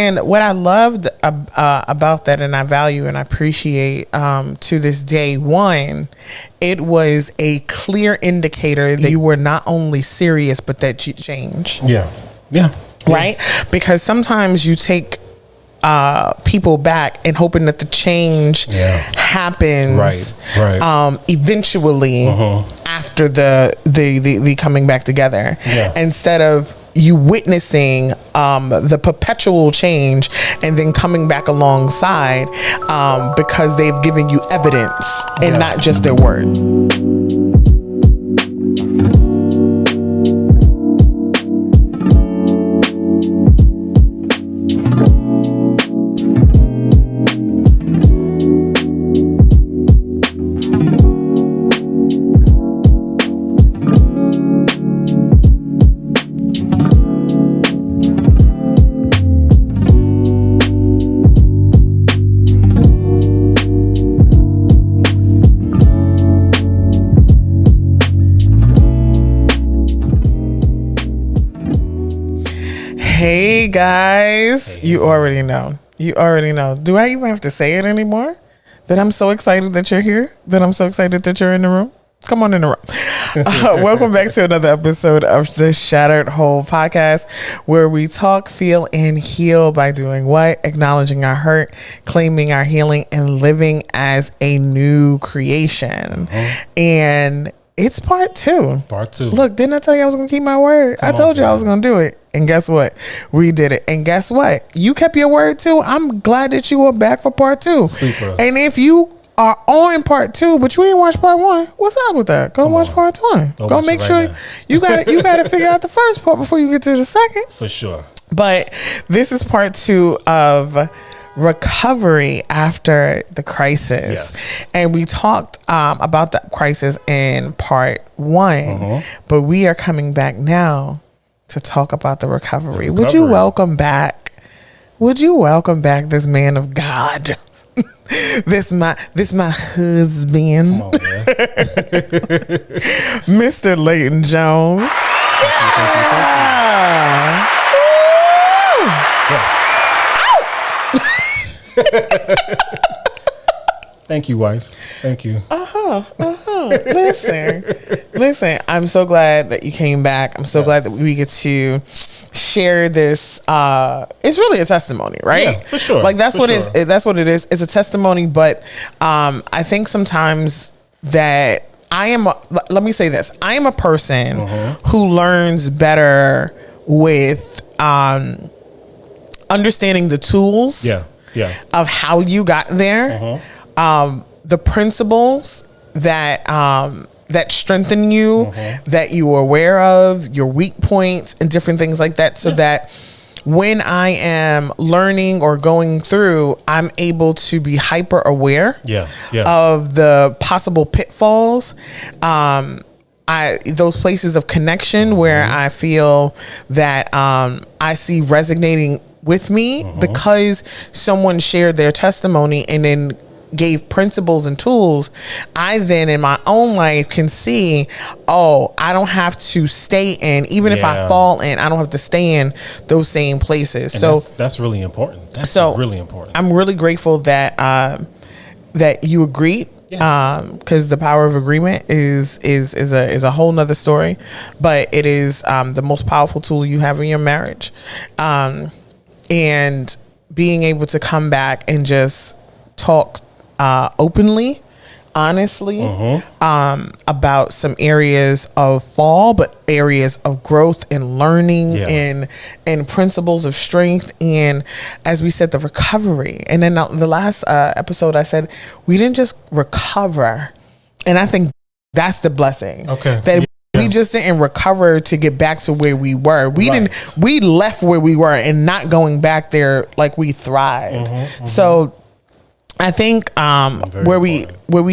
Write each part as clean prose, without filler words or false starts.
And what I loved about that, and I value and I appreciate to this day, one, it was a clear indicator that you were not only serious, but that you change. Yeah. Right? Because sometimes you take people back and hoping that the change happens eventually after the coming back together, instead of you witnessing the perpetual change and then coming back alongside because they've given you evidence and not just their word. Hey guys, you already know. Do I even have to say it anymore? That I'm so excited that you're here? That I'm so excited that you're in the room? Come on in the room. Welcome back to another episode of the Shattered Whole podcast, where we talk, feel, and heal by doing what? Acknowledging our hurt, claiming our healing, and living as a new creation. And it's part two. Look, didn't I tell you I was going to keep my word? I told you I was going to do it. And guess what? We did it. And guess what? You kept your word too. I'm glad that you were back for part two. Super. And if you are on part two, but you didn't watch part one, what's up with that? Go watch part one. Go make sure you got to figure out the first part before you get to the second. For sure. But this is part two of recovery after the crisis. Yes. And we talked about the crisis in part one, but we are coming back now to talk about the recovery. Would you welcome back this man of God? this my husband. Come on, Mr. Leighton Jones. Yes. Thank you, wife. Thank you. Listen, I'm so glad that you came back. I'm so glad that we get to share this. It's really a testimony, right? Yeah, for sure. Like that's what it is. It's a testimony, but I think sometimes that let me say this. I am a person who learns better with understanding the tools of how you got there. The principles that strengthen you, that you are aware of, your weak points and different things like that, so that when I am learning or going through, I'm able to be hyper aware of the possible pitfalls, those places of connection where I feel that I see resonating with me because someone shared their testimony and then gave principles and tools. I then in my own life can see, I don't have to stay in, even if I fall in, I don't have to stay in those same places. And so that's really important. That's really important. I'm really grateful that that you agreed. Because the power of agreement is a whole nother story, but it is the most powerful tool you have in your marriage, and being able to come back and just talk openly, honestly, about some areas of fall, but areas of growth and learning and principles of strength. And as we said, the recovery. And then the last episode, I said, we didn't just recover. And I think that's the blessing. That we just didn't recover to get back to where we were. We left where we were and not going back there like we thrived. So I think where we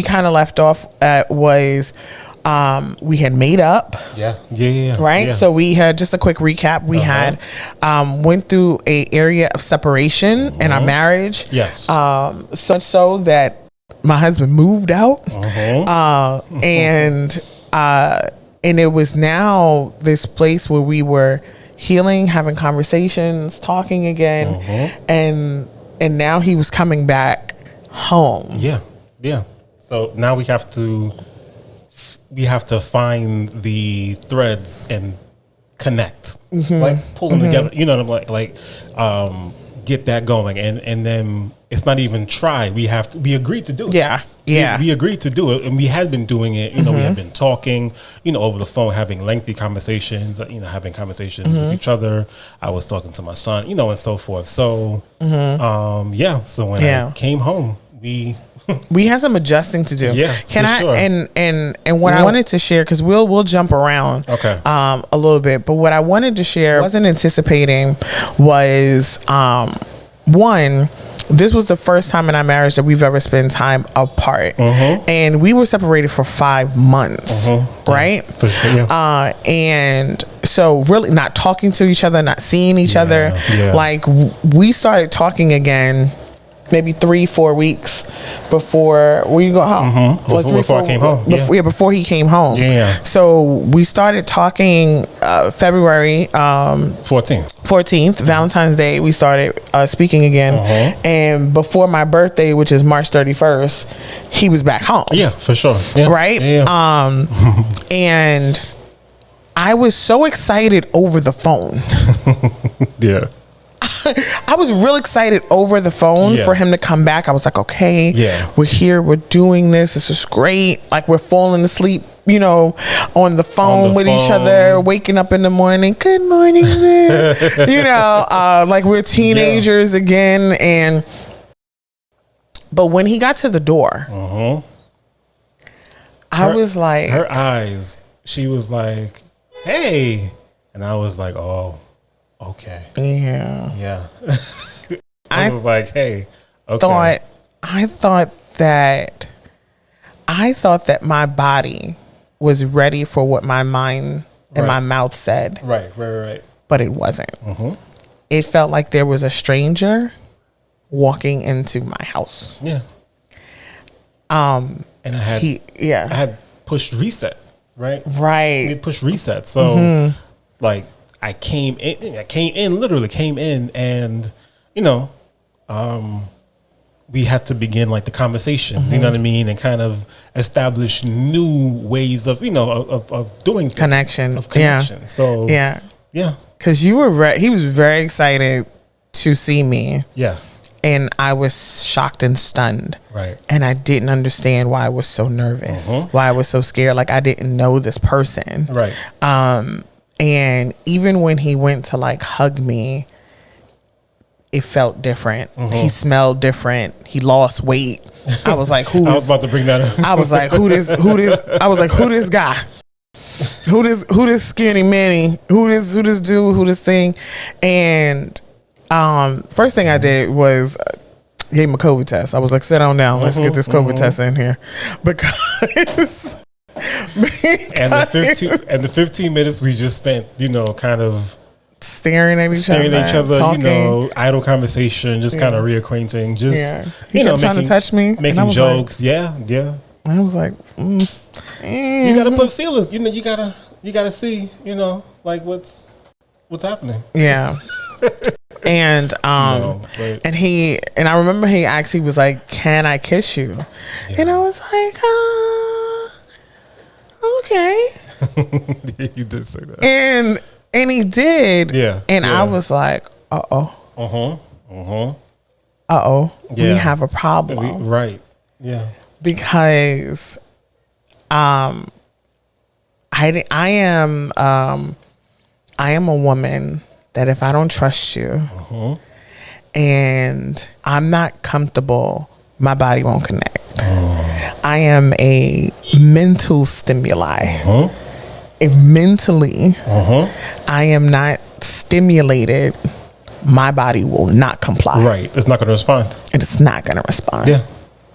kind of left off at was we had made up. Right. So we had, just a quick recap. We had went through a area of separation in our marriage. So that my husband moved out, and it was now this place where we were healing, having conversations, talking again, and now he was coming back home. Yeah. So now we have to find the threads and connect, like pull them together. You know what I'm like get that going, and then it's not even try. We agreed to do it. Yeah. We agreed to do it, and we had been doing it. You know, we had been talking, over the phone, having lengthy conversations. Having conversations with each other. I was talking to my son, and so forth. So, So when I came home, we had some adjusting to do. Yeah, Can I? sure. And what I wanted to share, because we'll jump around, a little bit. But what I wanted to share, wasn't anticipating, was one. This was the first time in our marriage that we've ever spent time apart, and we were separated for 5 months, right? For sure, yeah. And so really not talking to each other, not seeing each other. Yeah. Like we started talking again maybe 3-4 weeks before we go home. Before I came home. Before he came home. Yeah. So we started talking February 14th, Valentine's Day. We started speaking again, and before my birthday, which is March 31st, he was back home. Yeah, for sure. Yeah. Right. Yeah. And I was so excited over the phone. Yeah. I was real excited over the phone for him to come back. I was like, okay, we're here, we're doing this. This is great. Like we're falling asleep, on the phone with each other, waking up in the morning. Good morning, man. Like we're teenagers again. But when he got to the door, I was like, her eyes, she was like, hey. And I was like, oh. Okay. Yeah. I was like, hey, okay. I thought that my body was ready for what my mind and my mouth said. Right. But it wasn't. It felt like there was a stranger walking into my house. Yeah. And I had pushed reset, right? Right. We pushed reset. So like I literally came in and, we had to begin like the conversations, you know what I mean? And kind of establish new ways of, of doing things, connection. Yeah. So, yeah. Cause he was very excited to see me. Yeah. And I was shocked and stunned. Right. And I didn't understand why I was so nervous, why I was so scared. Like I didn't know this person. Right. And even when he went to like hug me, it felt different. He smelled different. He lost weight. I was like, I was about to bring that up. I was like, who this guy? Who this skinny manny? Who this dude? Who this thing? And first thing I did was gave him a COVID test. I was like, sit down. Let's get this COVID test in here. Because and the 15 minutes we just spent, kind of staring at each other, talking. Idle conversation, just kind of reacquainting, just he kept trying to touch me, making jokes. Like, I was like, you gotta put feelers. You gotta see, like what's happening. Yeah. And and I remember he actually was like, "Can I kiss you?" Yeah. And I was like, okay. You did say that. And he did. Yeah. And I was like, uh-oh. Uh-oh. Yeah. We have a problem. Right. Yeah. Because I am a woman that if I don't trust you and I'm not comfortable, my body won't connect. I am a mental stimuli. If mentally I am not stimulated, my body will not comply. Right. It's not going to respond. It's not going to respond. Yeah.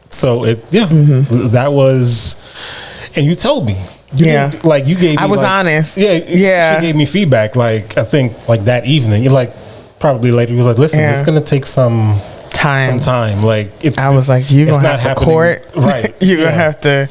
So that was, and you told me. You gave me. I was honest. Yeah. She gave me feedback. Like I think like that evening, you're like probably later. He was like, listen, it's going to take some time. Like I was like, you're gonna have to court, right? You're gonna have to.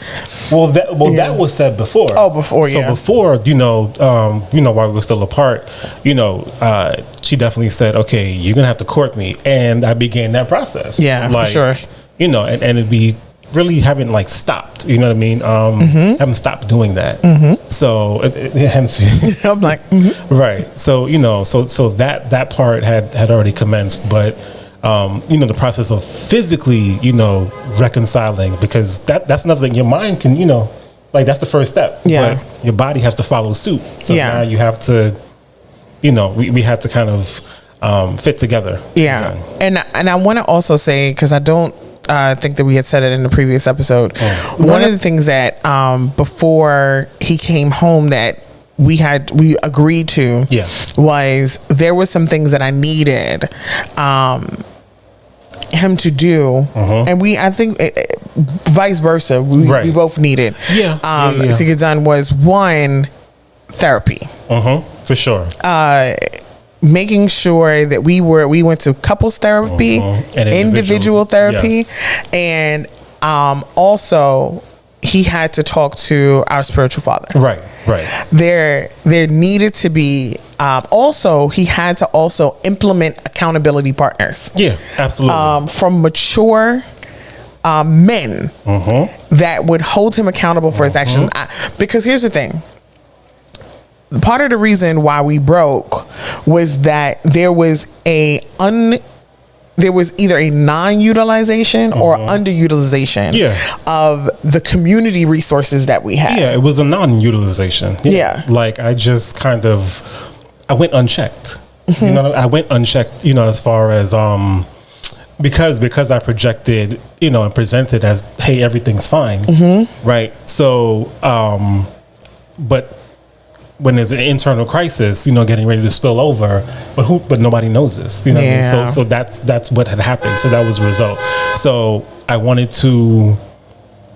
Well, that was said before. Oh, before, so before, while we were still apart, she definitely said, okay, you're gonna have to court me, and I began that process. Yeah, like, for sure. And it'd be really haven't like stopped. You know what I mean? Haven't stopped doing that. So hence, I'm like, right. So so that part had already commenced, but the process of physically, reconciling, because that's another thing. Your mind can, like that's the first step. Yeah. But your body has to follow suit. So now you have to, we had to kind of fit together. Yeah. And I want to also say, because I don't think that we had said it in the previous episode. One of the things that before he came home that we agreed to was there was some things that I needed him to do, and I think vice versa. We both needed to get done. Was one, therapy, for sure. Making sure that we went to couples therapy, and individual therapy, and also he had to talk to our spiritual father. Right. There needed to be also he had to also implement accountability partners. Yeah, absolutely. From mature men that would hold him accountable for his actions. Because here's the thing. Part of the reason why we broke was that there was either a non-utilization or underutilization of the community resources that we had. Yeah, it was a non-utilization. Yeah. Like I just I went unchecked. I went unchecked, as far as because I projected, and presented as, hey, everything's fine. Right. So but when there's an internal crisis, getting ready to spill over, but nobody knows this, what I mean? So that's what had happened. So that was the result. So I wanted to,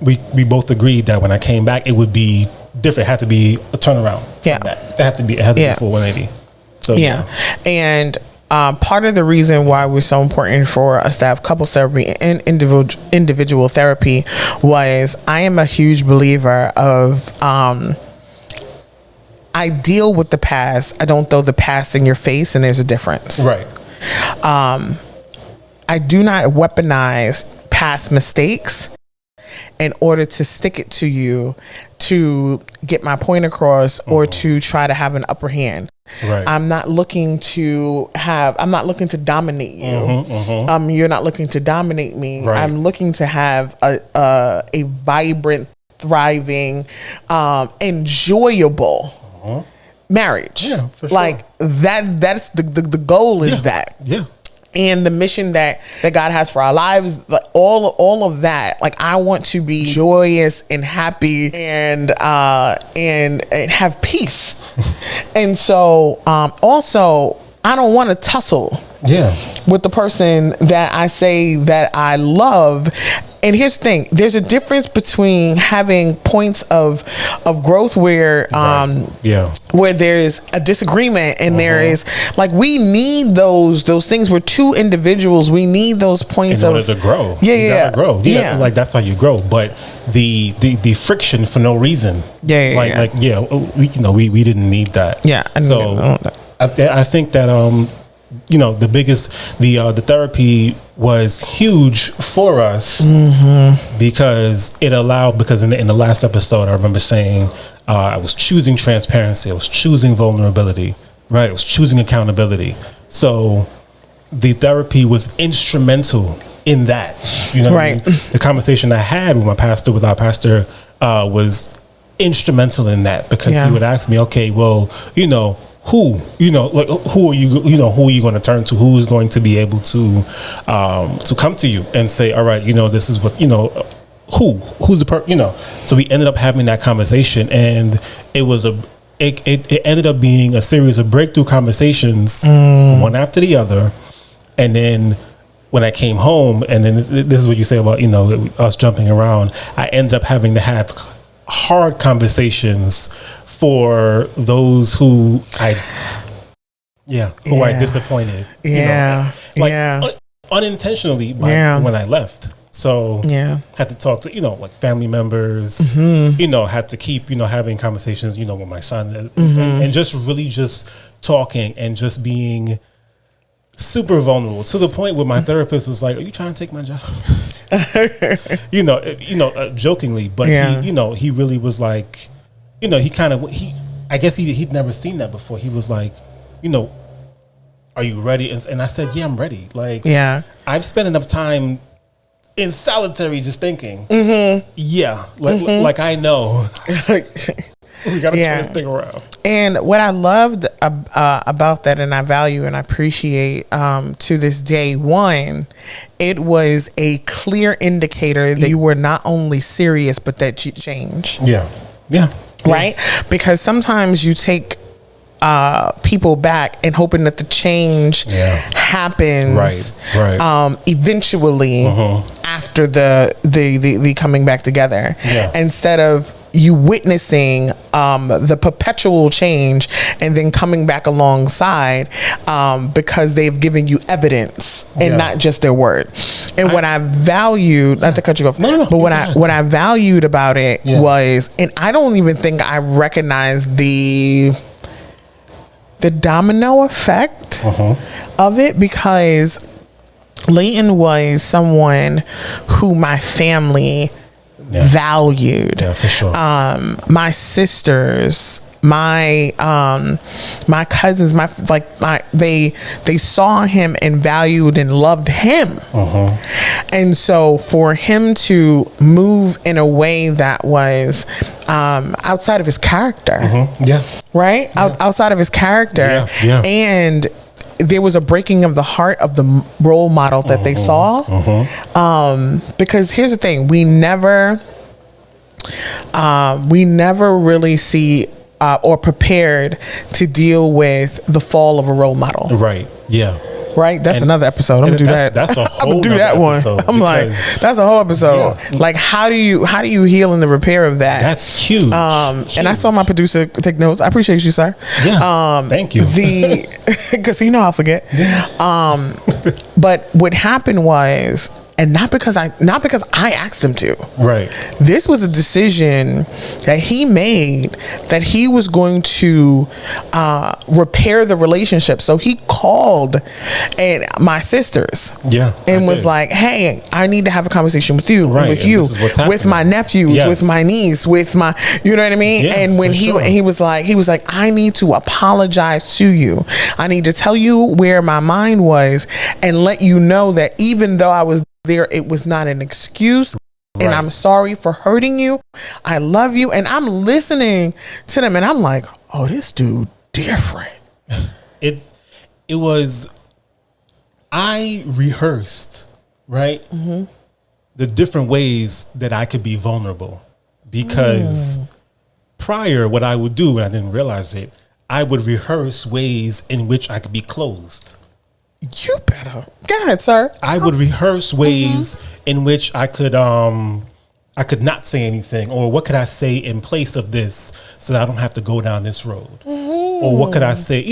we both agreed that when I came back, it would be different. It had to be a turnaround. Yeah. It had to be a full 180. So and part of the reason why it was so important for us to have couples therapy and individual therapy was I am a huge believer of, I deal with the past. I don't throw the past in your face, and there's a difference. Right. I do not weaponize past mistakes in order to stick it to you to get my point across or to try to have an upper hand. Right. I'm not looking to dominate you. You're not looking to dominate me. Right. I'm looking to have a vibrant, thriving, enjoyable marriage. Yeah, for sure. Like that's the goal is that. Yeah. And the mission that God has for our lives, like all of that. Like I want to be joyous and happy and have peace. And so also I don't want to tussle with the person that I say that I love. And here's the thing, there's a difference between having points of growth where where there's a disagreement and there is like we need those things. We're two individuals. We need those points in order to grow. You gotta grow. Like that's how you grow. But the friction for no reason. We didn't need that. Yeah. I think that the therapy was huge for us because it allowed, because in the last episode I remember saying I was choosing transparency, I was choosing vulnerability, right? I was choosing accountability. So the therapy was instrumental in that. What I mean? The conversation I had with our pastor was instrumental in that, because he would ask me, okay, well, who are you going to turn to? Who is going to be able to come to you and say, all right, this is what, who's the person, so we ended up having that conversation, and it ended up being a series of breakthrough conversations, one after the other. And then when I came home, and then this is what you say about, us jumping around, I ended up having to have hard conversations for those who I disappointed. unintentionally Yeah. when I left. So Yeah. had to talk to, like family members, had to keep, having conversations, with my son and just really just talking and just being super vulnerable to the point where my therapist was like, "Are you trying to take my job?" Jokingly, but he really was like, I guess he'd never seen that before. He was like, "Are you ready?" And I said, "Yeah, I'm ready." Like, Yeah. I've spent enough time in solitary just thinking, yeah, like I know we got to turn this thing around. And what I loved about that, and I value and I appreciate to this day, one, it was a clear indicator that you were not only serious, but that you change. Yeah. Right? Because sometimes you take people back and hoping that the change happens eventually after the coming back together, instead of you witnessing the perpetual change and then coming back alongside because they've given you evidence and not just their word. And what I valued, not to cut you off, but what I valued about it was, and I don't even think I recognized the domino effect of it, because Leighton was someone who my family valued. Yeah, for sure. My sisters, my cousins, they saw him and valued and loved him. And so for him to move in a way that was outside of his character, right? Outside of his character, and there was a breaking of the heart of the role model that they saw. Because here's the thing, we never really see or prepared to deal with the fall of a role model. Right. Yeah. Right. That's another episode. I'm gonna do that. That's a whole. I'm gonna do that one. I'm like, that's a whole episode. Yeah. Like, how do you heal in the repair of that? That's huge. And I saw my producer take notes. I appreciate you, sir. Yeah. Thank you. Because I'll forget. Yeah. But what happened was, and not because I asked him to. Right. This was a decision that he made, that he was going to repair the relationship. So he called my sisters. Yeah. And was like, "Hey, I need to have a conversation with you, with my nephews, with my niece, with my, you know what I mean?" Yeah, and when he was like, "I need to apologize to you. I need to tell you where my mind was and let you know that even though I was there, it was not an excuse, and I'm sorry for hurting you. I love you." And I'm listening to them, and I'm like, "Oh, this dude different." It was. I rehearsed, right, the different ways that I could be vulnerable, because prior, what I would do, and I didn't realize it, I would rehearse ways in which I could be closed. You better go ahead, sir. I would rehearse ways in which I could not say anything, or what could I say in place of this so that I don't have to go down this road, or what could I say?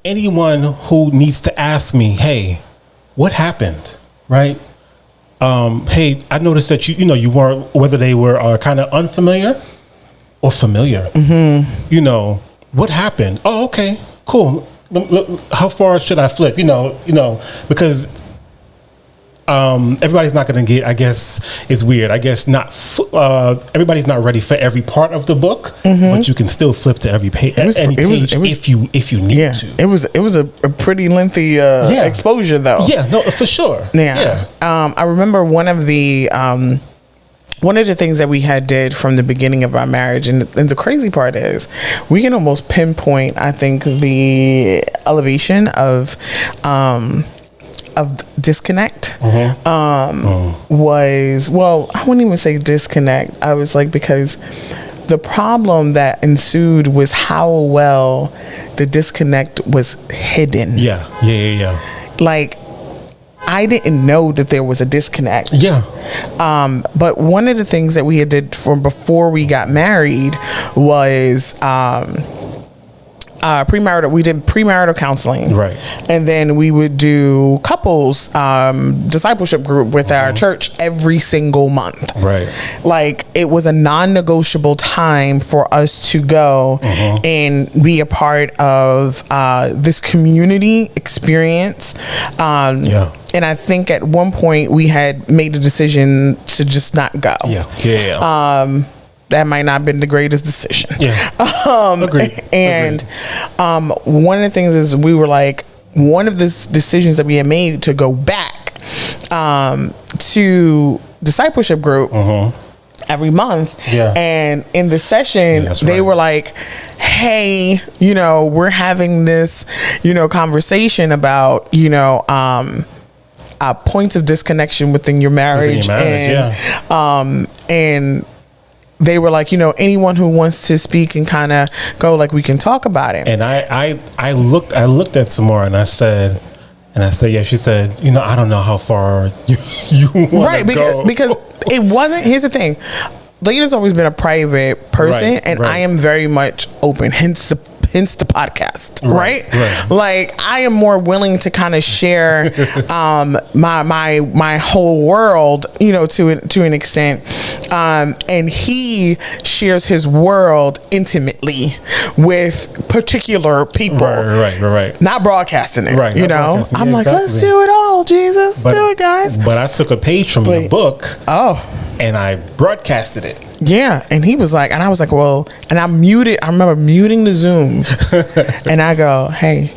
Anyone who needs to ask me, "Hey, what happened?" Right? Hey, I noticed that you weren't, whether they were kind of unfamiliar or familiar. What happened? Oh, okay, cool. How far should I flip? Because everybody's not going to get, I guess it's weird. I guess everybody's not ready for every part of the book, but you can still flip to every page, if you need to. It was a pretty lengthy exposure, though. Yeah, no, for sure. Yeah. I remember one of the things that we had did from the beginning of our marriage, and the crazy part is, we can almost pinpoint, I think, the elevation of disconnect was, well, I wouldn't even say disconnect. I was like, because the problem that ensued was how well the disconnect was hidden. Yeah. Like, I didn't know that there was a disconnect. Yeah. But one of the things that we had did from before we got married was we did premarital counseling, Right. and then we would do couples discipleship group with our church every single month. Right. Like, it was a non-negotiable time for us to go and be a part of this community experience. And I think at one point we had made a decision to just not go. That might not have been the greatest decision. Agreed. And one of the things is, we were like, one of the decisions that we had made to go back to discipleship group every month. And in the session, they were like, hey, we're having this, conversation about, points of disconnection within your marriage. And they were like, anyone who wants to speak and kind of go, like, we can talk about it. And I looked at Samara and I said, yeah. She said, I don't know how far you want to go. Because it wasn't. Here's the thing. Leighton's always been a private person, and I am very much open. Hence the podcast, right? Like, I am more willing to kind of share my whole world, to an extent. And he shares his world intimately with particular people. Right. Not broadcasting it, I'm like, let's do it all, Jesus. Do it, guys. But I took a page from your book. And I broadcasted it. Yeah. And he was like, and I was like, well, and I remember muting the Zoom. And I go, hey,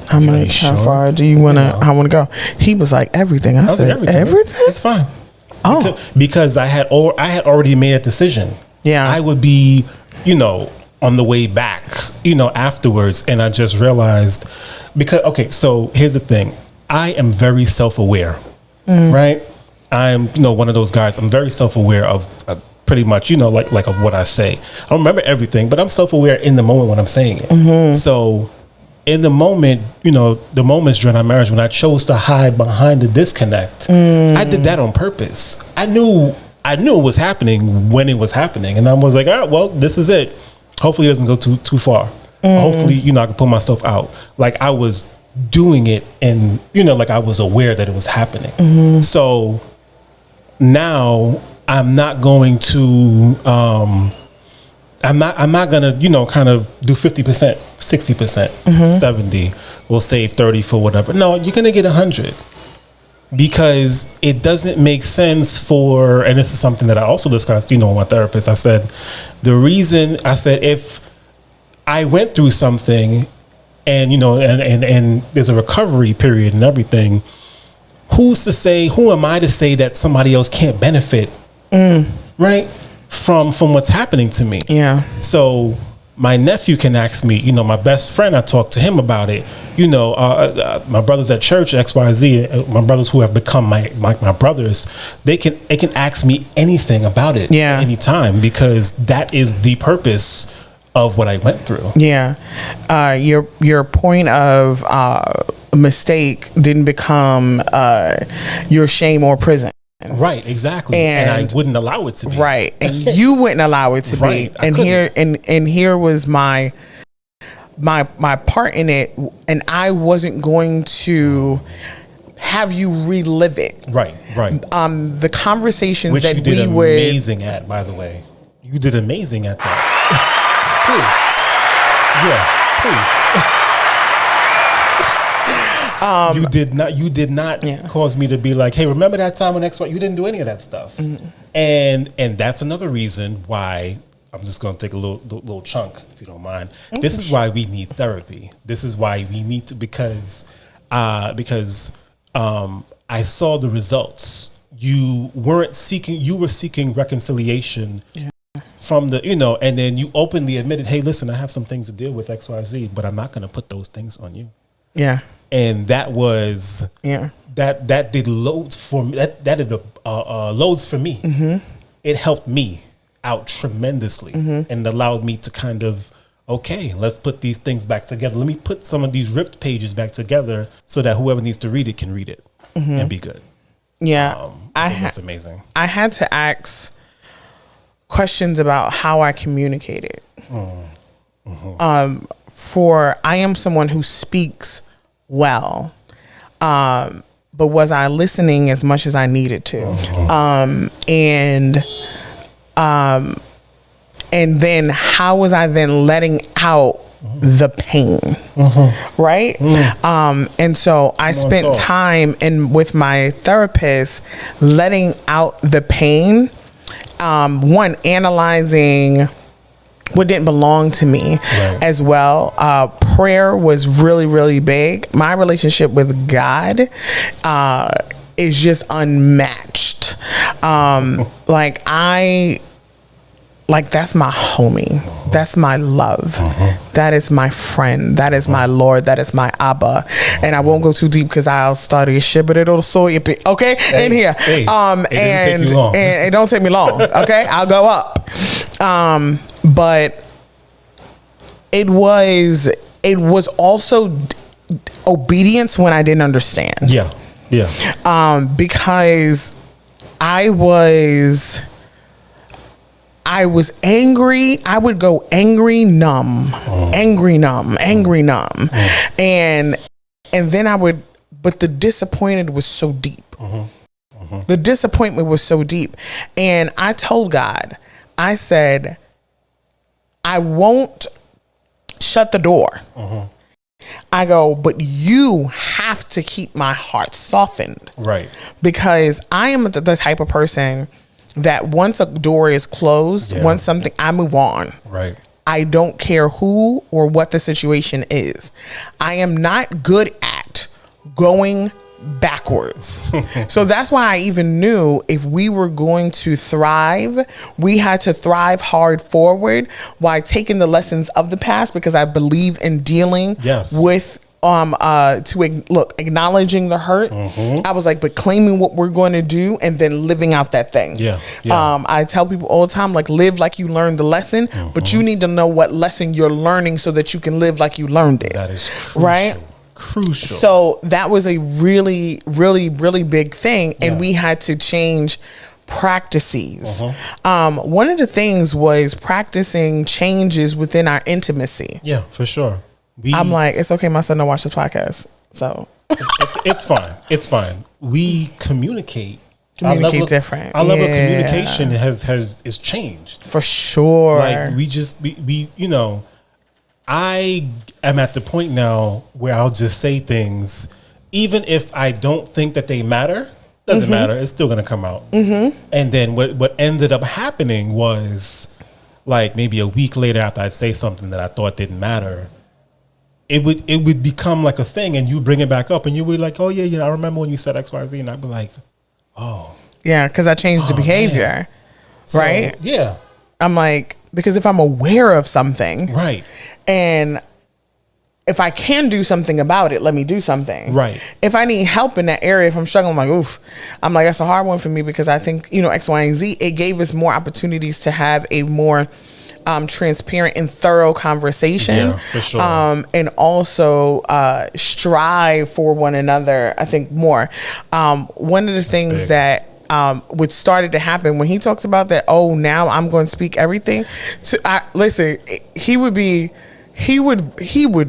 how much, how far do you want to, I want to go? He was like, everything. I said, everything? It's fine. Because I had already made a decision. I would be, on the way back, afterwards. And I just realized, so here's the thing. I am very self-aware, right? I'm, one of those guys. I'm very self-aware of pretty much, like of what I say. I don't remember everything, but I'm self-aware in the moment when I'm saying it. So in the moment, the moments during our marriage when I chose to hide behind the disconnect, I did that on purpose. I knew it was happening when it was happening. And I was like, all right, well, this is it. Hopefully it doesn't go too far. Hopefully, I can pull myself out. Like, I was doing it and, like I was aware that it was happening. So now I'm not going to, I'm not going to, kind of do 50%, 60%, 70, we'll save 30 for whatever. No, you're going to get 100 because it doesn't make sense for, and this is something that I also discussed, with my therapist. I said, if I went through something and, and there's a recovery period and everything, who am I to say that somebody else can't benefit, right, from what's happening to me? So my nephew can ask me, my best friend, I talked to him about it, my brothers at church, XYZ, my brothers who have become my brothers, they can ask me anything about it anytime, because that is the purpose of what I went through. Your point of mistake didn't become your shame or prison. Right, exactly. And I wouldn't allow it to be. Right. And you wouldn't allow it to be. And here was my part in it, and I wasn't going to have you relive it. Right. The conversations which that you did amazing at, by the way. You did amazing at that. Please. You did not cause me to be like, hey, remember that time when XY? You didn't do any of that stuff. And that's another reason why I'm just going to take a little chunk, if you don't mind. This is why we need therapy. This is why we need to, because I saw the results. You were seeking reconciliation from the, and then you openly admitted, hey, listen, I have some things to deal with XYZ, but I'm not going to put those things on you. And that was that did loads for me. That did loads for me. It helped me out tremendously and allowed me to kind of, okay, let's put these things back together. Let me put some of these ripped pages back together so that whoever needs to read it can read it and be good. That's amazing. I had to ask questions about how I communicated. For I am someone who speaks well. But was I listening as much as I needed to? And then how was I then letting out the pain? Right? And so I spent time with my therapist letting out the pain. One, analyzing what didn't belong to me as well. Prayer was really, really big. My relationship with God is just unmatched. That's my homie. That's my love. That is my friend. That is my Lord. That is my Abba. And I won't go too deep because I'll start a shit, but it'll so okay in here. And it don't take me long. Okay, I'll go up. But it was also obedience when I didn't understand. Because I was angry. I would go angry, numb. And then I would, but the disappointed was so deep. The disappointment was so deep. And I told God, I said, I won't shut the door. I go, but you have to keep my heart softened. Right. Because I am the type of person that once a door is closed, once something, I move on. Right. I don't care who or what the situation is. I am not good at going backwards. So that's why I even knew if we were going to thrive, we had to thrive hard forward while taking the lessons of the past, because I believe in dealing with acknowledging the hurt. I was like, but claiming what we're going to do and then living out that thing. I tell people all the time, like, live like you learned the lesson, but you need to know what lesson you're learning so that you can live like you learned it. That is crucial. Right? Crucial. So that was a really, really, really big thing. And we had to change practices. One of the things was practicing changes within our intimacy. Yeah, for sure. I'm like, it's okay, my son don't watch this podcast. So it's fine. It's fine. We communicate different. Our level of communication is changed. For sure. Like we I am at the point now where I'll just say things, even if I don't think that they matter, doesn't matter. It's still going to come out. And then what ended up happening was, like, maybe a week later after I'd say something that I thought didn't matter, it would become like a thing, and you bring it back up and you would like, oh yeah, I remember when you said X, Y, Z, and I'd be like, oh. Yeah, because I changed the behavior. Right? So, yeah. I'm like, because if I'm aware of something. Right. And if I can do something about it, let me do something. Right. If I need help in that area, if I'm struggling, I'm like, oof. I'm like, that's a hard one for me, because I think, X, Y, and Z, it gave us more opportunities to have a more transparent and thorough conversation. Yeah, for sure. And also strive for one another, I think, more. One of the things that what started to happen when he talks about that, oh, now I'm going to speak everything. Listen, he would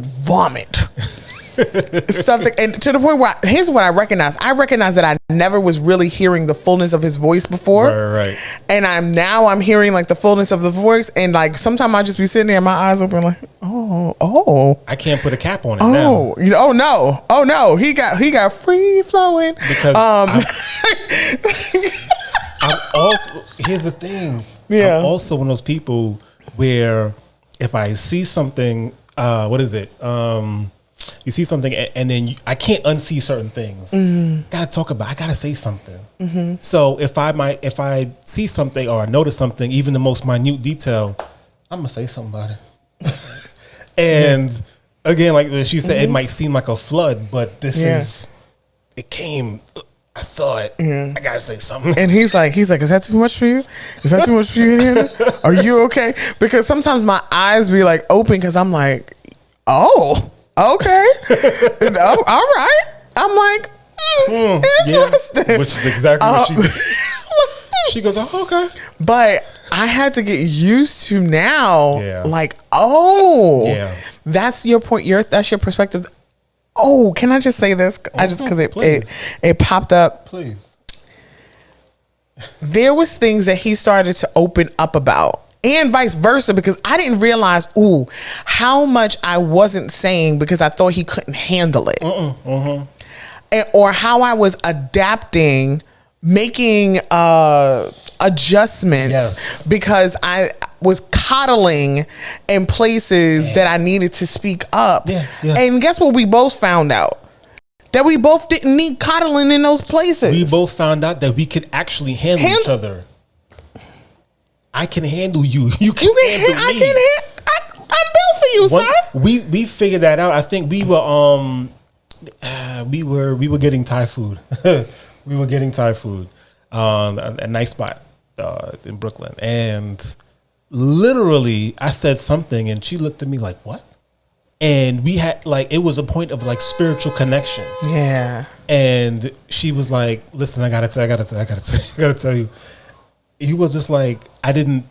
vomit stuff and to the point where here's what I recognize that I never was really hearing the fullness of his voice before. Right. And I'm hearing like the fullness of the voice, and like sometimes I'll just be sitting there, my eyes open, like, oh I can't put a cap on it now. Oh no, he got free flowing, because I'm also, here's the thing, I'm also one of those people where if I see something, you see something and then I can't unsee certain things. Gotta talk about, I gotta say something. So if I see something or I notice something, even the most minute detail, I'm gonna say something about it. And again, like she said, it might seem like a flood, but it came, I saw it. I gotta say something. And he's like, is that too much for you? Is that too much for you, Hannah? Are you okay? Because sometimes my eyes be like open because I'm like, oh, okay. All right. I'm like, interesting. Which is exactly what she did. She goes, oh, okay. But I had to get used to now. Yeah. Like, oh, Yeah. that's your point. That's your perspective. Oh, can I just say this? Because it popped up. Please. There was things that he started to open up about, and vice versa, because I didn't realize, how much I wasn't saying because I thought he couldn't handle it, or how I was adapting, making adjustments because I was coddling in places that I needed to speak up. And guess what? We both found out that we both didn't need coddling in those places. We both found out that we could actually handle each other. I can handle you. You can handle me. I'm built for you, sir. We figured that out. I think we were getting Thai food. We were getting Thai food, a nice spot in Brooklyn, and literally I said something, and she looked at me like, "What?" And we had it was a point of spiritual connection. Yeah. And she was like, "Listen, I gotta tell you." He was just like, I didn't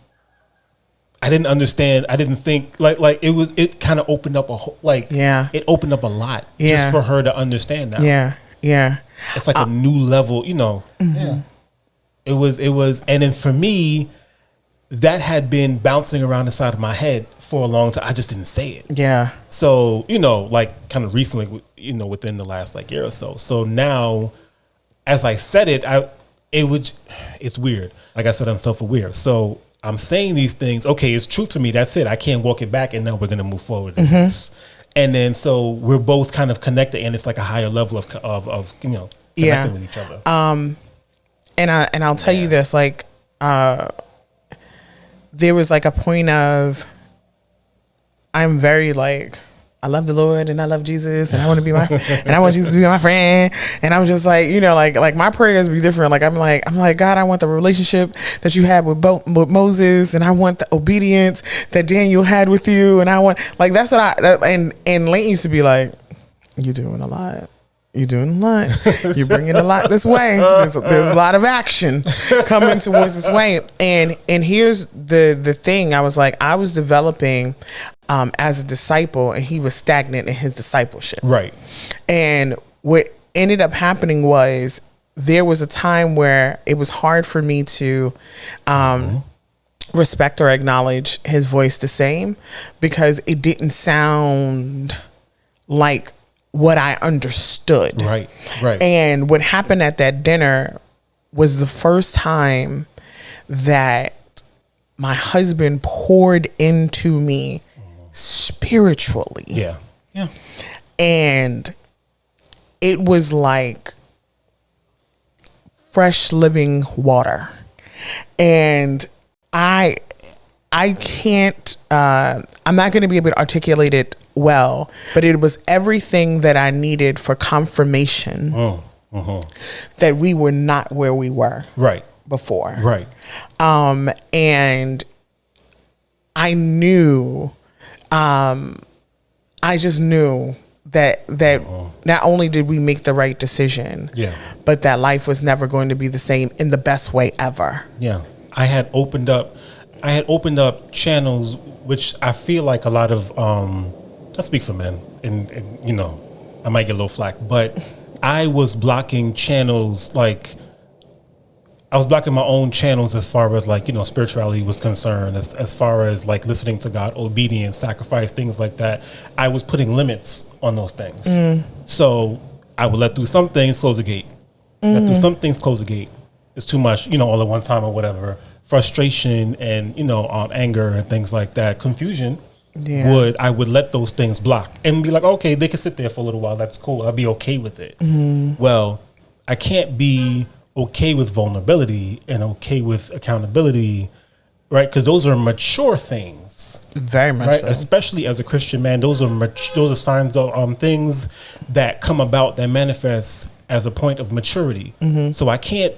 understand. I didn't think it kind of opened up it opened up a lot just for her to understand now. Yeah. It's like a new level, Yeah. It was, and then for me, that had been bouncing around the side of my head for a long time. I just didn't say it. Yeah. So, kind of recently, within the last year or so. So now, as I said it, it's weird. Like I said, I'm self-aware. So I'm saying these things. Okay, it's truth for me. That's it. I can't walk it back. And now we're going to move forward. And then, so we're both kind of connected, and it's like a higher level of connecting with each other. And I'll tell you this, there was a point of, I'm very I love the Lord and I love Jesus and I want to be and I want Jesus to be my friend. And I'm just my prayers be different. I'm like, God, I want the relationship that you had with Moses, and I want the obedience that Daniel had with you. And I want, that's what and Leighton used to be like, you're doing a lot. You're doing a lot. You're bringing a lot this way. There's a lot of action coming towards this way. And here's the thing. I was developing as a disciple, and he was stagnant in his discipleship. Right. And what ended up happening was there was a time where it was hard for me to respect or acknowledge his voice the same, because it didn't sound like what I understood. Right. And what happened at that dinner was the first time that my husband poured into me spiritually. Yeah. And it was like fresh living water. And I can't, I'm not going to be able to articulate it well, but it was everything that I needed for confirmation that we were not where we were before. Right. And I knew, I just knew that not only did we make the right decision, but that life was never going to be the same in the best way ever. Yeah. I had opened up channels, which I feel like a lot of, I speak for men, and I might get a little flack, but I was blocking channels, I was blocking my own channels as far as spirituality was concerned, as far as listening to God, obedience, sacrifice, things like that. I was putting limits on those things. So I would let through some things, close the gate. Let through some things, close the gate. It's too much, all at one time or whatever. Frustration and, anger and things like that. Confusion. I would let those things block and be like, okay, they can sit there for a little while. That's cool. I'll be okay with it. Well, I can't be okay with vulnerability and okay with accountability, right? Because those are mature things. Very much so. Especially as a Christian man, those are signs of things that come about, that manifest as a point of maturity. So I can't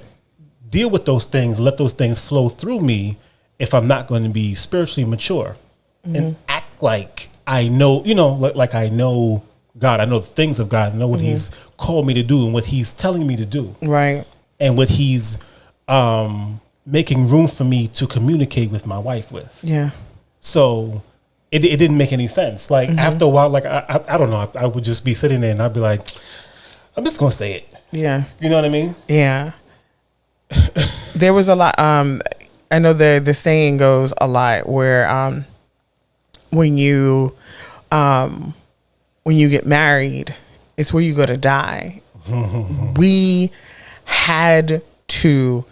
deal with those things, let those things flow through me if I'm not going to be spiritually mature and act like I know, like I know God, I know the things of God, I know what He's called me to do and what He's telling me to do. Right. And what He's making room for me to communicate with my wife with. Yeah. So it didn't make any sense. Like after a while, like I don't know, I would just be sitting there and I'd be like, I'm just gonna say it. Yeah. You know what I mean? Yeah. There was a lot. I know the saying goes a lot where when you get married, it's where you go to die. We had to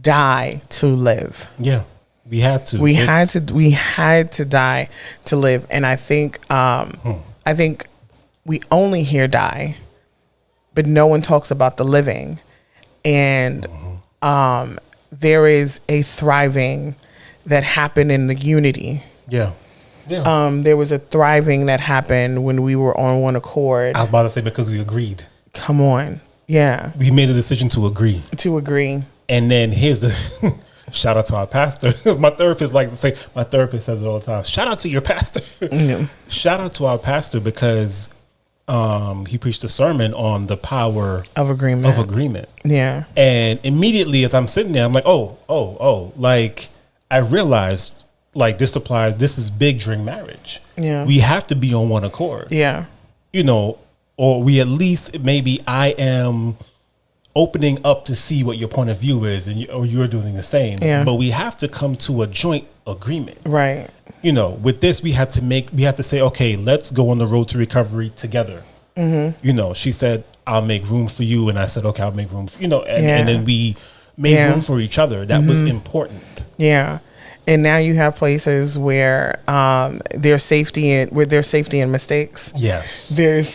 die to live. Yeah, we had to. We had to die to live, and I think we only hear die, but no one talks about the living, and there is a thriving that happened in the unity. Yeah. Yeah. There was a thriving that happened when we were on one accord. I was about to say because we agreed. Come on. Yeah. We made a decision to agree. To agree. And then here's the shout out to our pastor. My therapist likes to say, my therapist says it all the time. Shout out to your pastor. Yeah. Shout out to our pastor because he preached a sermon on the power of agreement. Yeah. And immediately as I'm sitting there, I'm like, oh, like I realized like this is big during marriage. Yeah. We have to be on one accord. Yeah. You know, or we at least maybe I am opening up to see what your point of view is or you're doing the same. Yeah. But we have to come to a joint agreement. Right. You know, with this we had to say, okay, let's go on the road to recovery together. Mm-hmm. You know, she said, I'll make room for you. And I said, okay, I'll make room for, and then we made room for each other. That was important. Yeah. And now you have places where there's safety in mistakes. Yes. There's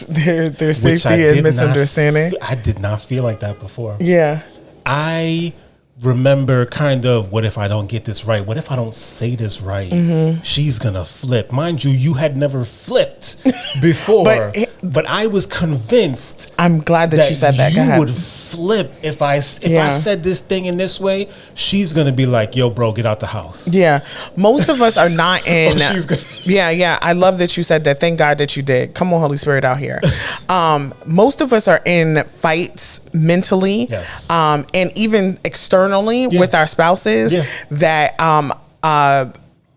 safety in misunderstanding. I did not feel like that before. Yeah. I remember kind of, what if I don't get this right? What if I don't say this right? Mm-hmm. She's going to flip. Mind you had never flipped before, but I was convinced. I'm glad that you said that. You would flip if I said this thing in this way. She's going to be like, yo, bro, get out the house. Yeah. Most of us are not in. Yeah. I love that you said that. Thank God that you did. Come on, Holy Spirit out here. Most of us are in fights mentally, yes. And even externally with our spouses that,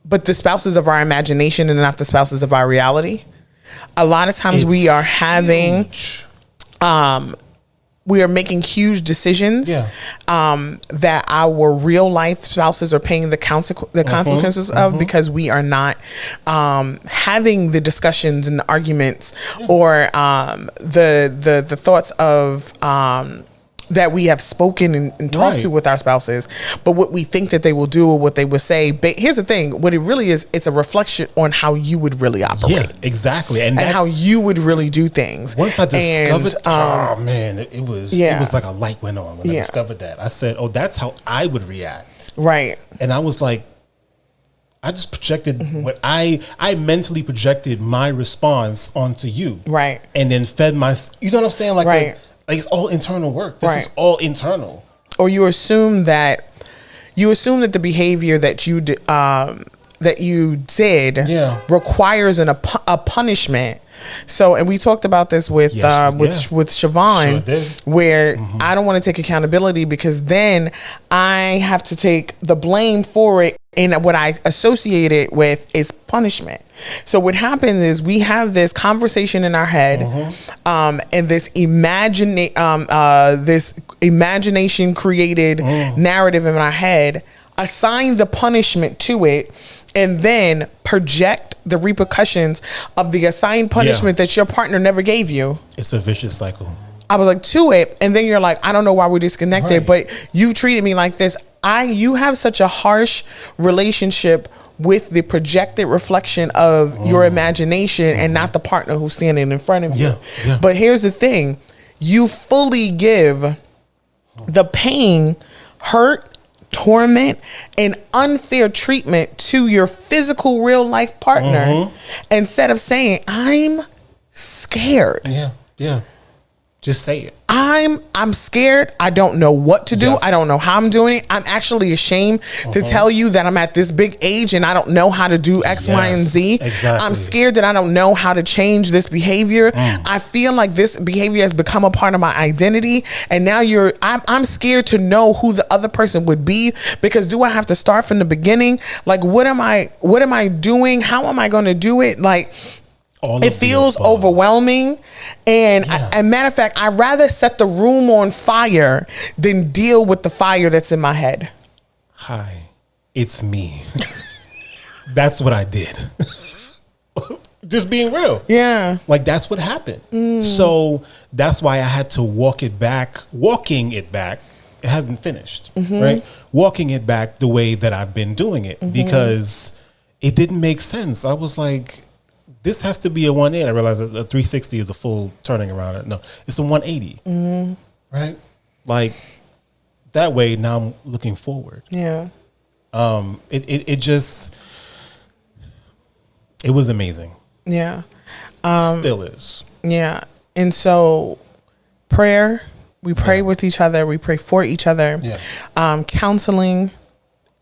but the spouses of our imagination and not the spouses of our reality. A lot of times we are having, huge. We are making huge decisions that our real life spouses are paying the consequences of because we are not having the discussions and the arguments or the thoughts of that we have spoken and talked to with our spouses, but what we think that they will do or what they will say. But here's the thing, what it really is, it's a reflection on how you would really operate. Yeah, exactly. And how you would really do things. Once I discovered, it was like a light went on when I discovered that. I said, oh, that's how I would react. Right. And I was like, I just projected what I mentally projected my response onto you. Right. And then fed you know what I'm saying? Like, like it's all internal work. This is all internal. Or you assume that the behavior that you did requires a punishment. So, and we talked about this with Siobhan, sure where I don't want to take accountability because then I have to take the blame for it. And what I associate it with is punishment. So what happens is we have this conversation in our head, and this imagination created narrative in our head, assign the punishment to it, and then project the repercussions of the assigned punishment that your partner never gave you. It's a vicious cycle. I was like, to it, and then you're like, I don't know why we're disconnected, but you treated me like this. You have such a harsh relationship with the projected reflection of your imagination and not the partner who's standing in front of you. Yeah. But here's the thing. You fully give the pain, hurt, torment, and unfair treatment to your physical real life partner instead of saying, I'm scared. Yeah. Just say it. I'm scared. I don't know what to do. Yes. I don't know how I'm doing it. I'm actually ashamed to tell you that I'm at this big age and I don't know how to do X, Y, and Z. Exactly. I'm scared that I don't know how to change this behavior. I feel like this behavior has become a part of my identity. And now I'm scared to know who the other person would be, because do I have to start from the beginning? Like, what am I doing? How am I going to do it? Like, it feels overwhelming, and and matter of fact, I'd rather set the room on fire than deal with the fire that's in my head. Hi, it's me. That's what I did. Just being real. Yeah. Like, that's what happened. So that's why I had to walking it back. It hasn't finished, right? Walking it back the way that I've been doing it, because it didn't make sense. I was like, this has to be a 180. I realized a 360 is a full turning around. No, it's a 180. Right? Like, that way now I'm looking forward. Yeah. It was amazing. Yeah. Still is. Yeah. And so prayer, we pray with each other. We pray for each other. Yeah. Counseling,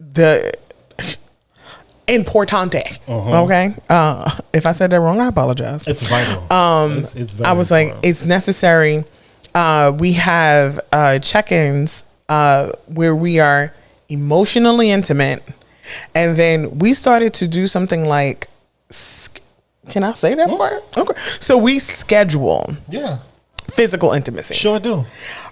the importante. Okay. If I said that wrong, I apologize. It's vital. It's very I was like, important. it's necessary. We have check-ins where we are emotionally intimate, and then we started to do something like, can I say that part? Okay. So we schedule physical intimacy. Sure do.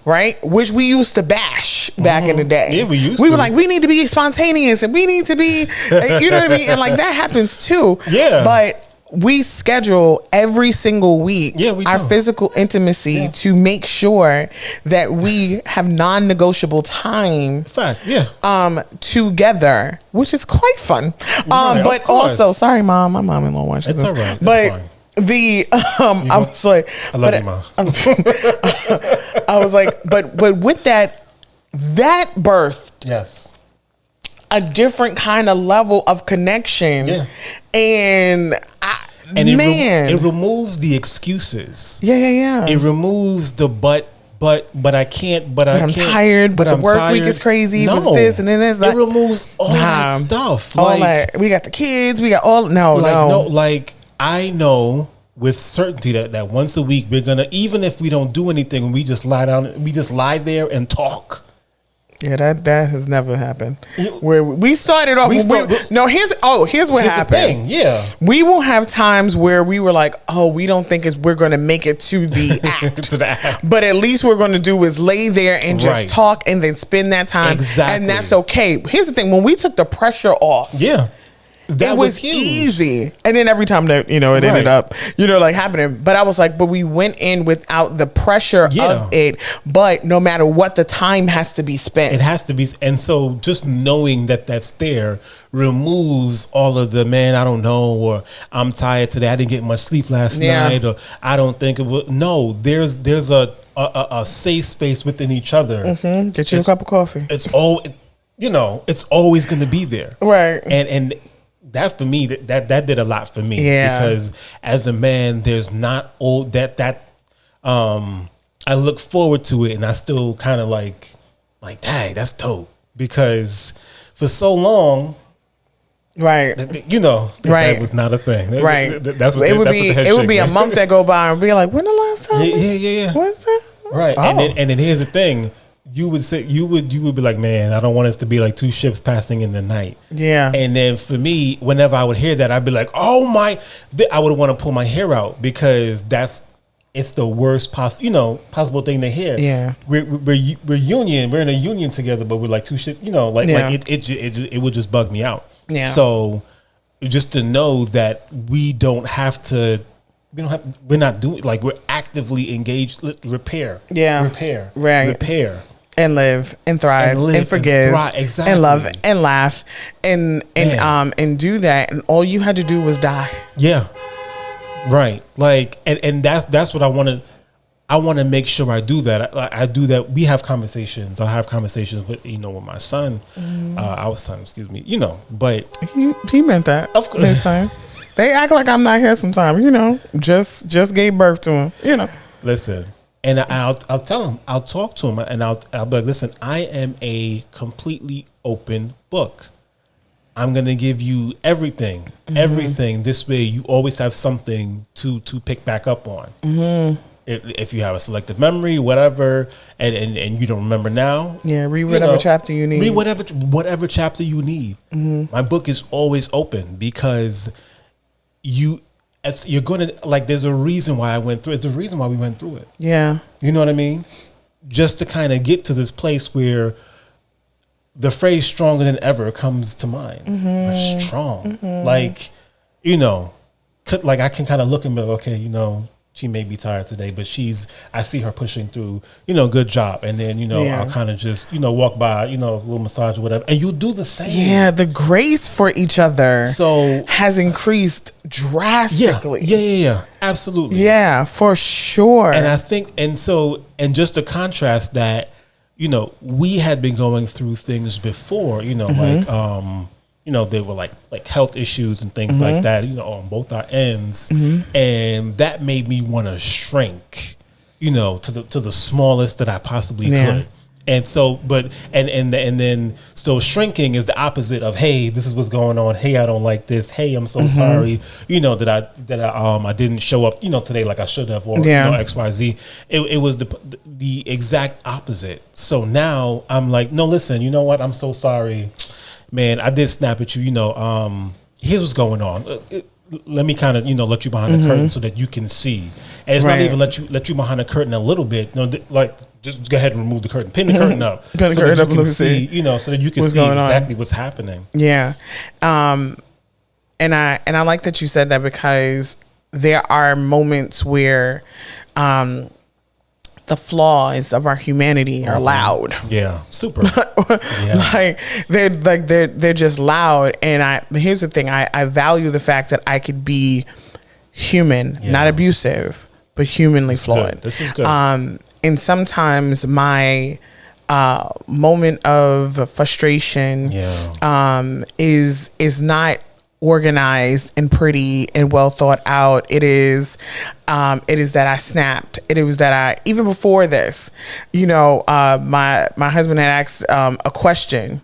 Right? Which we used to bash back in the day. Yeah, we used We to. were like, we need to be spontaneous and we need to be, you know what I mean? And like that happens too. Yeah. But we schedule every single week our do. physical intimacy to make sure that we have non-negotiable time together, which is quite fun. Right, but also, sorry, Mom, my mom-in-law watches It's this. all right. But Fine. I was like, I love you, Mom. I was like, but with that birthed a different kind of level of connection. Yeah. And it removes the excuses. Yeah. It removes the but I can't, but I'm tired, but the work week is crazy with this and then this. It removes all that stuff. All that. We got the kids, we got all, like I know with certainty that once a week we're gonna, even if we don't do anything, we just lie down, we just lie there and talk. Yeah, that has never happened. Where we started off. Here's what happened. Yeah, we will have times where we were like, "Oh, we don't think we're going to make it to the act, but at least we're going to do is lay there and just talk and then spend that time, and that's okay." Here's the thing: when we took the pressure off, it was huge. Easy. And then every time that, it ended up, like happening. But I was like, but we went in without the pressure of it. But no matter what, the time has to be spent. It has to be. And so just knowing that that's there removes all of the, man, I don't know, or I'm tired today, I didn't get much sleep last night, or I don't think it will. No, there's a safe space within each other. Get you a cup of coffee. It's it's always going to be there. Right. And that for me, that did a lot for me. Yeah. Because as a man, there's not all that I look forward to it, and I still kind of like, dang, that's dope. Because for so long, that was not a thing. That's what it would be a month that go by and be like, when the last time? Yeah. What's that? Right. Oh. And then here's the thing. You would be like, man, I don't want us to be like two ships passing in the night. Yeah. And then for me, whenever I would hear that, I'd be like, oh my, I would want to pull my hair out, because it's the worst possible thing to hear. Yeah. We're in a union together, but we're like two ships, it would just bug me out. Yeah. So just to know that we're not doing, like, we're actively engaged. Repair. And live and thrive and forgive and love and laugh and do that, and all you had to do was die. Yeah, right. Like, and that's what I want to. I want to make sure I do that. I do that. We have conversations. I have conversations with with my son, our son. Excuse me. But he meant that. Of course, this time. They act like I'm not here sometimes. Just gave birth to him. Listen. And I'll tell him, I'll talk to him, and I'll be like, listen, I am a completely open book. I'm going to give you everything. This way you always have something to pick back up on. If you have a selective memory, whatever, and you don't remember now. Yeah, read whatever chapter you need. Read whatever chapter you need. My book is always open because you're going to, like, there's a reason why I went through it. There's a reason why we went through it. Yeah. You know what I mean? Just to kind of get to this place where the phrase stronger than ever comes to mind. Strong. Like, like I can kind of look and be like, okay, she may be tired today, but I see her pushing through, good job. And then, I'll kind of just, walk by, a little massage or whatever. And you do the same. Yeah, the grace for each other has increased drastically. Yeah. Absolutely. Yeah, for sure. And I think, and just to contrast that, we had been going through things before, like, there were like health issues and things like that, on both our ends. And that made me want to shrink, to the smallest that I possibly could. And so, and then shrinking is the opposite of, hey, this is what's going on. Hey, I don't like this. Hey, I'm so sorry. That I didn't show up, today like I should have, or X, Y, Z. It was the exact opposite. So now I'm like, no, listen, you know what? I'm so sorry, man. I did snap at you. Here's what's going on. Let me kind of, let you behind the curtain so that you can see. And it's not even let you behind the curtain a little bit. Just go ahead and remove the curtain, pin the curtain up, pin the curtain up, you can see, so that you can see exactly what's happening. Yeah, and I like that you said that, because there are moments where the flaws of our humanity are loud. Yeah, super. They're just loud. And here's the thing: I value the fact that I could be human, not abusive, but humanly flawed. This is good. And sometimes my moment of frustration is not organized and pretty and well thought out. It is that I snapped. It was that I, even before this, my husband had asked a question.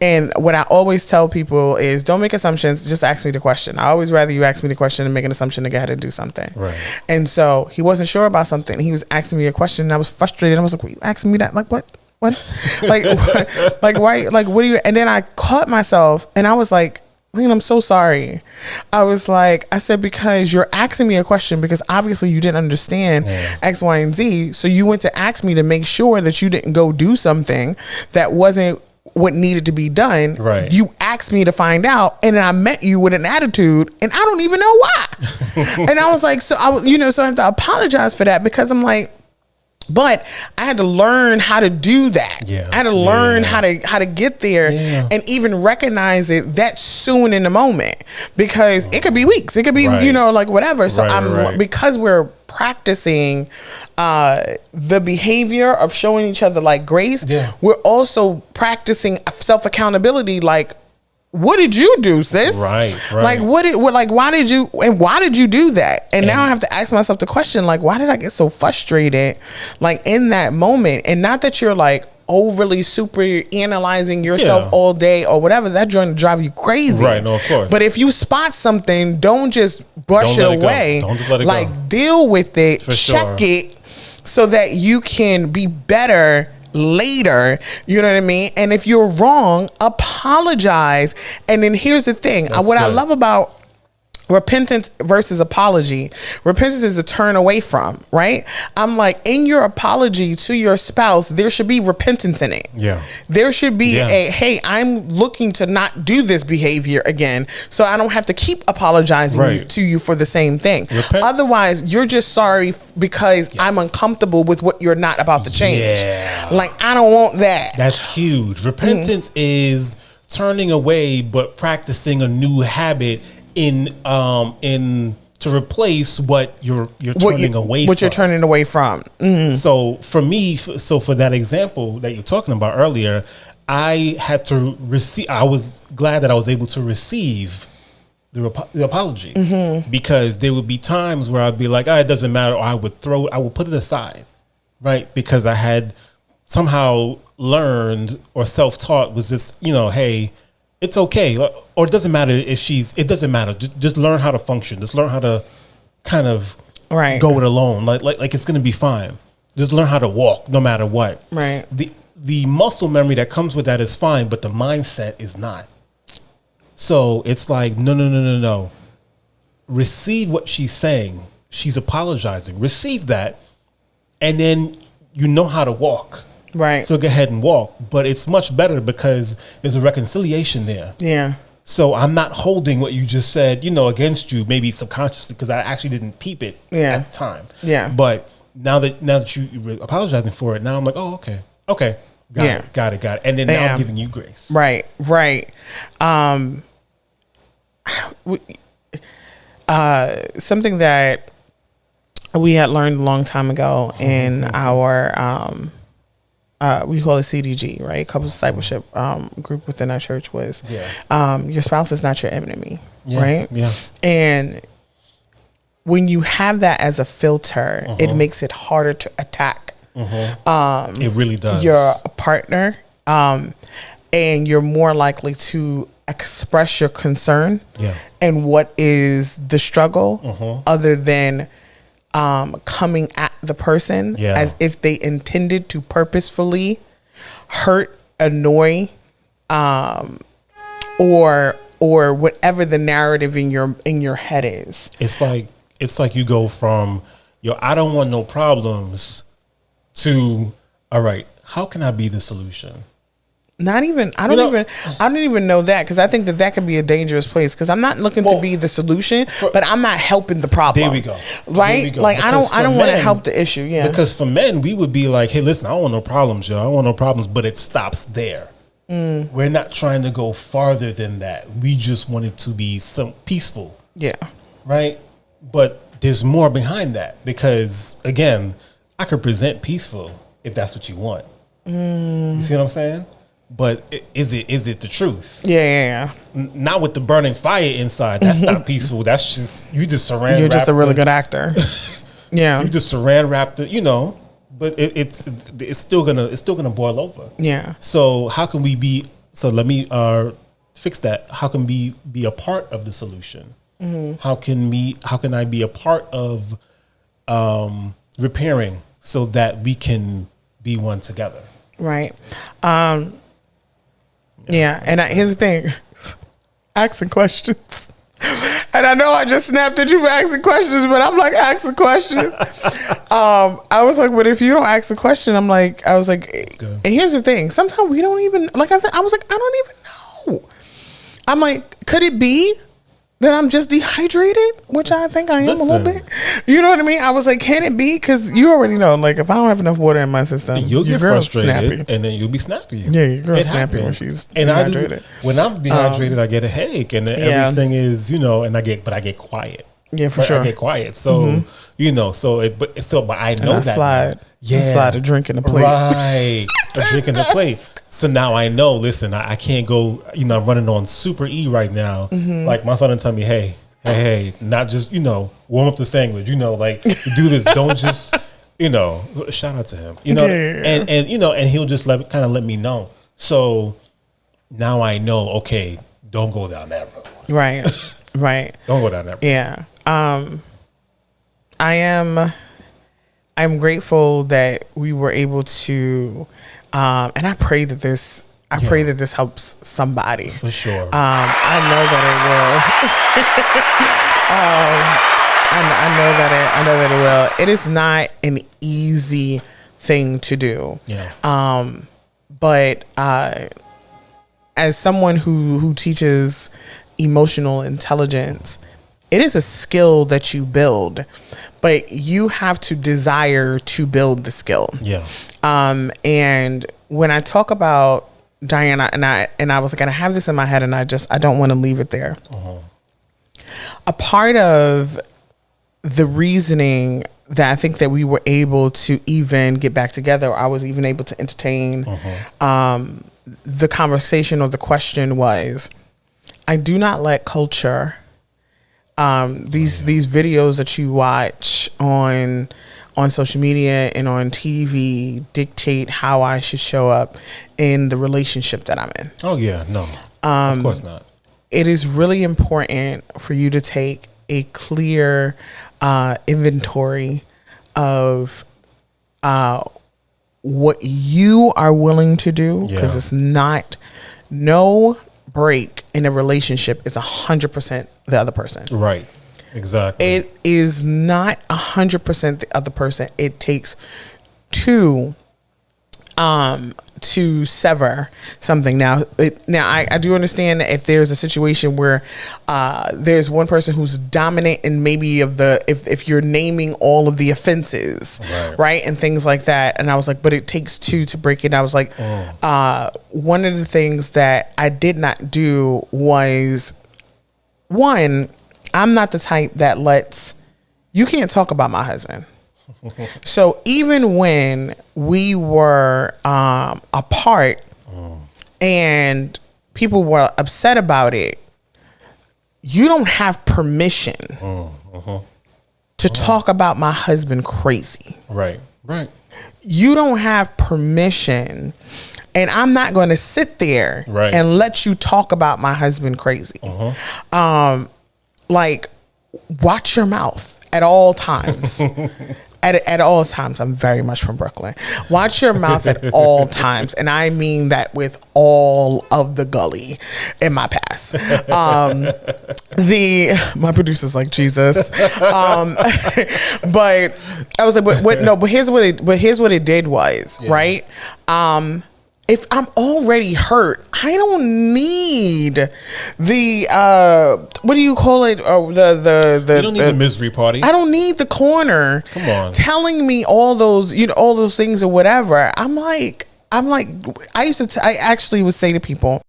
And what I always tell people is, don't make assumptions, just ask me the question. I always rather you ask me the question and make an assumption to go ahead and do something. Right. And so he wasn't sure about something. He was asking me a question and I was frustrated. I was like, what, you asking me that? Like, what? Like, like, why? Like, what do you? And then I caught myself and I was like, Lean, I'm so sorry. I said, because you're asking me a question because obviously you didn't understand X, Y, and Z. So you went to ask me to make sure that you didn't go do something that wasn't what needed to be done. Right. You asked me to find out, and then I met you with an attitude, and I don't even know why. And I was like, so I have to apologize for that, because I'm like, but I had to learn how to do that. Yeah. I had to learn how to get there and even recognize it that soon in the moment, because it could be weeks. It could be, whatever. So because we're practicing the behavior of showing each other like grace, we're also practicing self-accountability. Like, what did you do, sis? Right. Like, why did you do that? And now I have to ask myself the question, like, why did I get so frustrated, like, in that moment? And not that you're like overly super analyzing yourself all day or whatever. That joint drive you crazy. Right. No, of course. But if you spot something, don't just brush it away. Don't just let it go. Go. Deal with it. For check sure. it so that you can be better later, you know what I mean? And if you're wrong, apologize. And then here's the thing. I love about repentance versus apology. Repentance is a turn away from, right? I'm like, in your apology to your spouse, there should be repentance in it. Yeah. There should be hey, I'm looking to not do this behavior again, so I don't have to keep apologizing to you for the same thing. Otherwise, you're just sorry because I'm uncomfortable with what you're not about to change. Yeah. Like, I don't want that. That's huge. Repentance is turning away, but practicing a new habit in to replace what you're turning away from. What you're turning away from. Mm-hmm. So for me, for that example that you're talking about earlier, I had to receive. I was glad that I was able to receive the apology, because there would be times where I'd be like, it doesn't matter, or I would put it aside. right? Because I had somehow learned or self-taught was this, hey, it's okay. Or it doesn't matter if it doesn't matter. Just learn how to function. Just learn how to kind of go it alone. Like it's going to be fine. Just learn how to walk no matter what. Right. The muscle memory that comes with that is fine, but the mindset is not. So it's like, no. Receive what she's saying. She's apologizing. Receive that. And then you know how to walk. Right. So go ahead and walk. But it's much better because there's a reconciliation there. Yeah. So I'm not holding what you just said, against you, maybe subconsciously, because I actually didn't peep it at the time. Yeah. But now that you're apologizing for it, now I'm like, oh, okay. Got it. And then now I'm giving you grace. Right. Something that we had learned a long time ago in our we call it CDG, right? Couples discipleship group within our church was your spouse is not your enemy, right? Yeah. And when you have that as a filter, it makes it harder to attack. It really does. Your partner, and you're more likely to express your concern and what is the struggle other than coming at the person as if they intended to purposefully hurt, annoy, or whatever the narrative in your head is. It's like you go from I don't want no problems to, all right, how can I be the solution? I don't even know that, because I think that could be a dangerous place, because I'm not looking to be the solution, but I'm not helping the problem. There we go. Right? Like because I don't want to help the issue. Yeah. Because for men, we would be like, hey, listen, I don't want no problems, yo. I don't want no problems, but it stops there. We're not trying to go farther than that. We just want it to be peaceful. Yeah. Right? But there's more behind that, because again, I could present peaceful if that's what you want. You see what I'm saying? But is it the truth? Yeah. Not with the burning fire inside. That's not peaceful. That's just you just saran. You're just a really good actor. Yeah. You just saran wrapped it, But it's still gonna boil over. Yeah. So how can we be? So let me fix that. How can we be a part of the solution? How can I be a part of repairing so that we can be one together? Right. Yeah, and here's the thing, asking questions. And I know I just snapped at you for asking questions, but I'm like, asking questions. I was like, but if you don't ask the question, I was like, and here's the thing, sometimes we don't even, like I said, I was like, I don't even know. I'm like, could it be that I'm just dehydrated, which I think I am a little bit. You know what I mean? I was like, can it be? Because you already know, like, if I don't have enough water in my system, you'll get frustrated, and then you'll be snappy. Yeah, your girl's snappy when she's dehydrated. When I'm dehydrated, I get a headache, and everything is, and I get quiet. Yeah, for sure. I get quiet. So, but I know that. Slide a drink in the plate. Right. A drink in the plate. So now I know, listen, I can't go, I'm running on super E right now. Like my son will tell me, hey, not just, warm up the sandwich, like do this. Don't just, shout out to him, and he'll just kind of let me know. So now I know, okay, don't go down that road. Right. Right. Don't go down that road. Yeah. I'm grateful that we were able to, and I pray that this helps somebody. For sure. I know that it will. I know that it will. It is not an easy thing to do. Yeah. But as someone who teaches emotional intelligence, it is a skill that you build, but you have to desire to build the skill. Yeah. And when I talk about Diana, and I was like, I have this in my head, and I don't want to leave it there. A part of the reasoning that I think that we were able to even get back together, I was even able to entertain the conversation or the question was, I do not let culture, these videos that you watch on on social media and on TV dictate how I should show up in the relationship that I'm in. Oh yeah, no, of course not. It is really important for you to take a clear inventory of what you are willing to do, because it's not, no break in a relationship is 100% the other person. Right. Exactly. It is not 100% the other person. It takes two to sever something. Now I do understand that if there's a situation where there's one person who's dominant and maybe if you're naming all of the offenses, right, and things like that, and I was like, but it takes two to break it. I was like, one of the things that I did not do was, one, I'm not the type that you can't talk about my husband. So even when we were apart and people were upset about it, you don't have permission to talk about my husband crazy. Right. You don't have permission, and I'm not going to sit there and let you talk about my husband crazy. Like, watch your mouth at all times. At all times. I'm very much from Brooklyn. Watch your mouth at all times. And I mean that with all of the gully in my past. My producer's like, Jesus. But I was like, but here's what it did was, right? If I'm already hurt, I don't need the what do you call it? You don't need the misery party. I don't need the corner. Come on, telling me all those all those things or whatever. I'm like, I actually would say to people,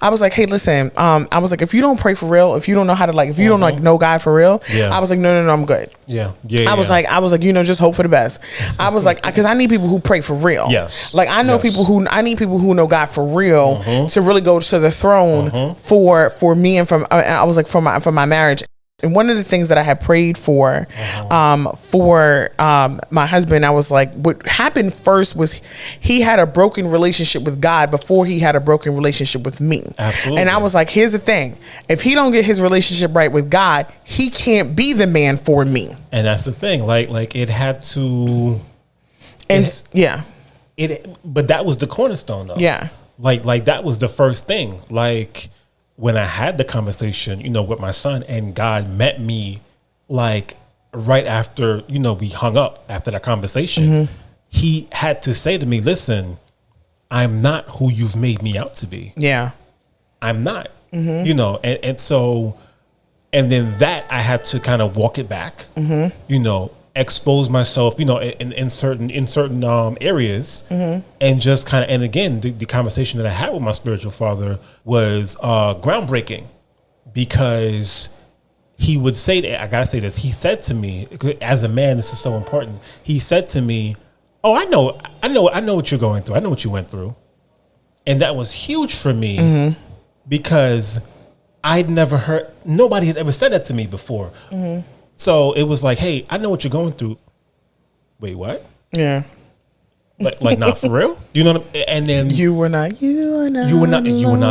I was like, hey, listen, I was like, if you don't pray for real, if you don't know how to if you don't know God for real, I was like, no, I'm good. I was like, just hope for the best. I was like, because I need people who pray for real. Yes. Like I need people who know God for real to really go to the throne for me and I was like, for my marriage. And one of the things that I had prayed for my husband, I was like, what happened first was he had a broken relationship with God before he had a broken relationship with me. Absolutely. And I was like, here's the thing. If he don't get his relationship right with God, he can't be the man for me. And that's the thing. Like it had to. But that was the cornerstone though. Yeah. Like that was the first thing. Like, when I had the conversation, with my son, and God met me like right after, we hung up after that conversation, he had to say to me, listen, I'm not who you've made me out to be. Yeah. I'm not, and so, and then that I had to kind of walk it back, expose myself, in certain areas, and just kind of, and again, the conversation that I had with my spiritual father was groundbreaking, because he would say, I gotta say this, he said to me, as a man, this is so important. He said to me, "Oh, I know what you're going through. I know what you went through," and that was huge for me because I'd never heard, nobody had ever said that to me before. So it was like, hey, I know what you're going through. Wait, what? Yeah. Like not for real? You know what and then you were not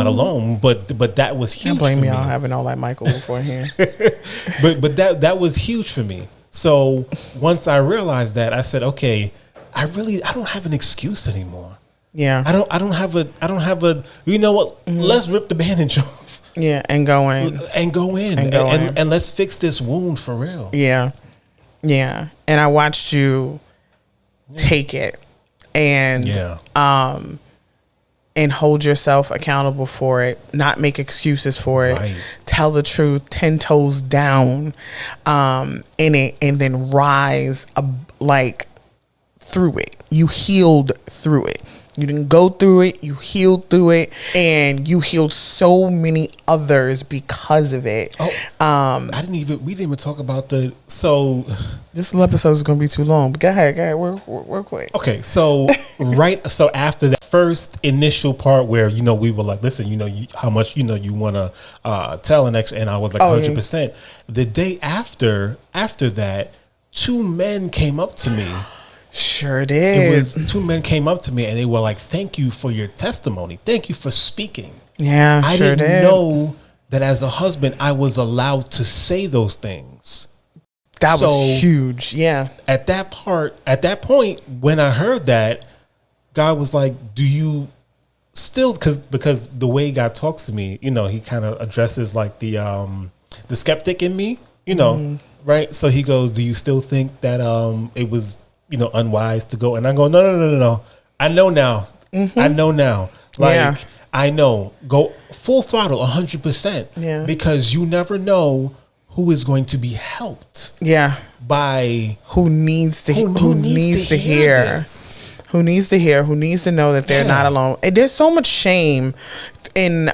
alone. But that was huge. Can't blame for me me. on having all that Michael beforehand. but that was huge for me. So once I realized that, I said, okay, I don't have an excuse anymore. Yeah. I don't have a you know what? Let's rip the bandage off. Yeah, and go in. And let's fix this wound for real. Yeah. Yeah. And I watched you take it and and hold yourself accountable for it, not make excuses for it, tell the truth 10 toes down in it, and then rise through it. You healed through it. You didn't go through it. You healed through it, and you healed so many others because of it. We didn't even talk about this episode is going to be too long, but go ahead. We're quick. Okay. So, so after that first initial part where, we were like, listen, how much, you want to tell and I was like 100%. The day after that, 2 men came up to me. Sure did. It was 2 men came up to me and they were like, "Thank you for your testimony. Thank you for speaking." Yeah, I sure didn't did. know that as a husband, I was allowed to say those things. That was huge. Yeah. At that point, when I heard that, God was like, "Do you still?" Because the way God talks to me, you know, He kind of addresses like the skeptic in me, you know, right? So He goes, "Do you still think that it was, you know, unwise to go?" And I go, "No. I know now. I know now. Like." Yeah. I know. Go full throttle, 100%. Yeah. Because you never know who is going to be helped. Yeah. By who needs to hear this. Who needs to know that they're not alone. And there's so much shame in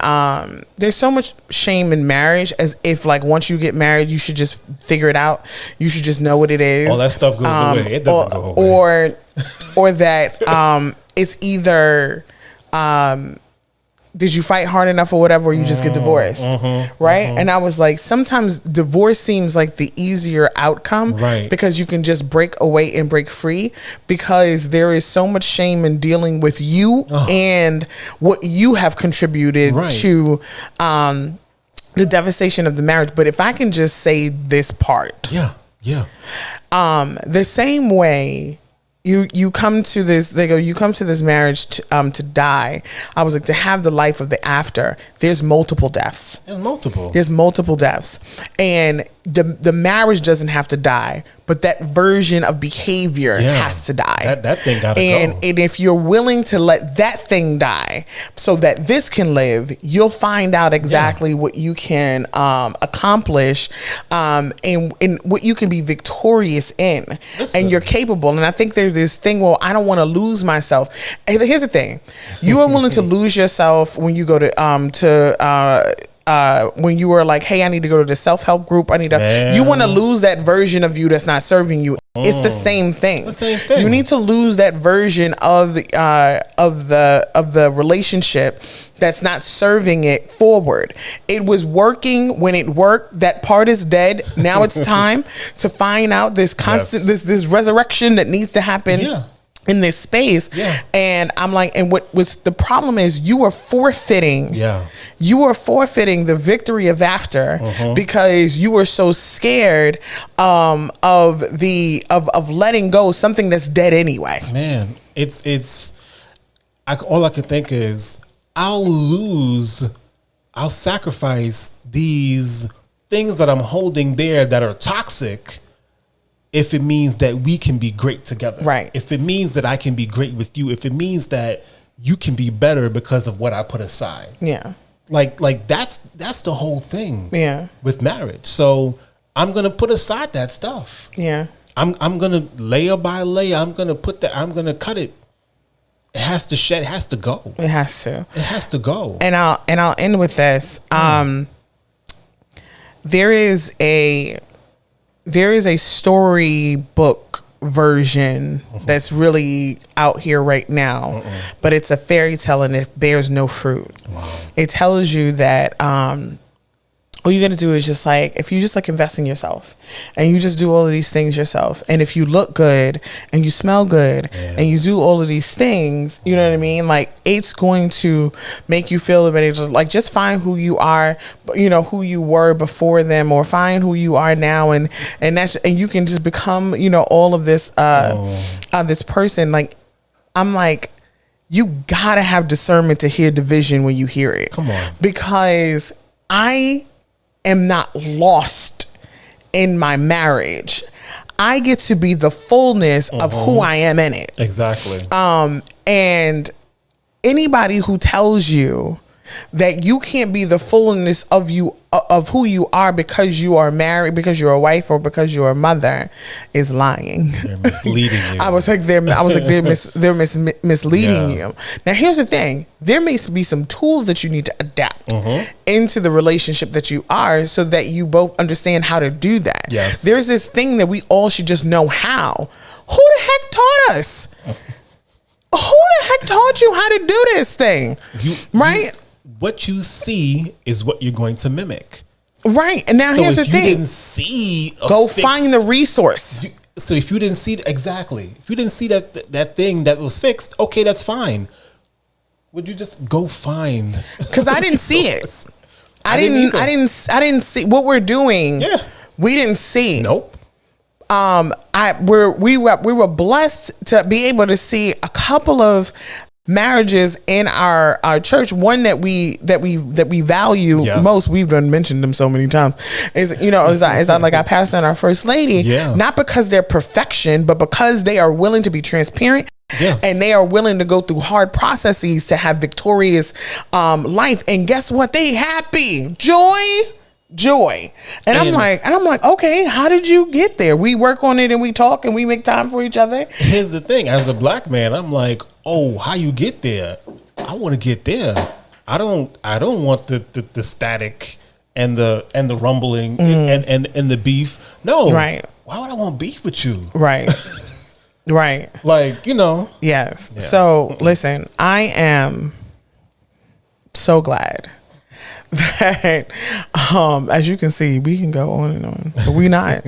marriage, as if like once you get married you should just figure it out. You should just know what it is. All that stuff goes away. It doesn't go away. Or that it's either did you fight hard enough or whatever, or you just get divorced, right? And I was like, sometimes divorce seems like the easier outcome, right? Because you can just break away and break free, because there is so much shame in dealing with you and what you have contributed to the devastation of the marriage. But if I can just say this part, the same way you come to this, they go, you come to this marriage to die. I was like, to have the life of the after, there's multiple deaths. There's multiple deaths. And the marriage doesn't have to die, but that version of behavior has to die. That thing gotta go. And if you're willing to let that thing die so that this can live, you'll find out exactly what you can accomplish and what you can be victorious in. Listen. And you're capable. And I think there's this thing, well, I don't want to lose myself. And here's the thing. You are willing to lose yourself when you go to when you were like, hey, I need to go to the self-help group. You want to lose that version of you that's not serving you. It's the same thing. It's the same thing. You need to lose that version of the relationship that's not serving it forward. It was working when it worked. That part is dead. Now it's time to find out this constant, this resurrection that needs to happen. In this space. And I'm like, and what was the problem is you are forfeiting the victory of after because you were so scared of letting go something that's dead anyway. Man, all I can think is I'll sacrifice these things that I'm holding there that are toxic if it means that we can be great together. Right. If it means that I can be great with you, if it means that you can be better because of what I put aside. Yeah. Like that's the whole thing. Yeah. With marriage. So I'm gonna put aside that stuff. Yeah. I'm gonna layer by layer. I'm gonna cut it. It has to shed. It has to go. It has to. It has to go. And I'll end with this. There is a storybook version that's really out here right now, but it's a fairy tale and it bears no fruit. Wow. It tells you that all you got to do is just like, if you just like invest in yourself and you just do all of these things yourself. And if you look good and you smell good and you do all of these things, you know what I mean? Like it's going to make you feel better. Just find who you are, you know, who you were before them, or find who you are now. And you can just become, you know, all of this, this person. Like, I'm like, you gotta have discernment to hear division when you hear it. Come on. Because I am not lost in my marriage. I get to be the fullness of who I am in it. Exactly. And anybody who tells you that you can't be the fullness of who you are because you are married, because you're a wife, or because you're a mother is lying. They're misleading you. I was like they're misleading you. Now here's the thing: there may be some tools that you need to adapt into the relationship that you are, so that you both understand how to do that. Yes. There's this thing that we all should just know how. Who the heck taught us? Who the heck taught you how to do this thing? Right? What you see is what you're going to mimic. Right. And now here's the thing. You didn't see go find the resource. So if you didn't see if you didn't see that thing that was fixed, okay, that's fine. Would you just go find? Because I didn't see it. I didn't see what we're doing. Yeah, we didn't see. Nope. We were blessed to be able to see a couple of marriages in our church. One that we value most. We've done mentioned them so many times. Is like our pastor and our first lady. Yeah. Not because they're perfection, but because they are willing to be transparent. Yes. And they are willing to go through hard processes to have victorious life. And guess what? They happy. Joy. And I'm like, okay, how did you get there? We work on it and we talk and we make time for each other. Here's the thing. As a black man, I'm like, oh, how you get there? I want to get there. I don't want the static and the rumbling and the beef. No. Right. Why would I want beef with you? Right. Right. Like, Yes. Yeah. So listen, I am so glad that as you can see, we can go on and on, but we not.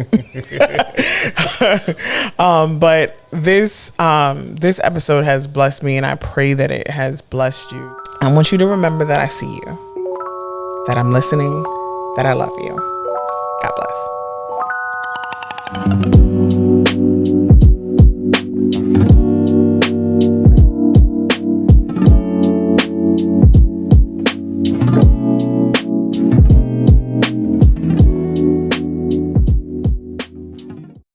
But this episode has blessed me, and I pray that it has blessed you. I want you to remember that I see you, that I'm listening, that I love you. God bless.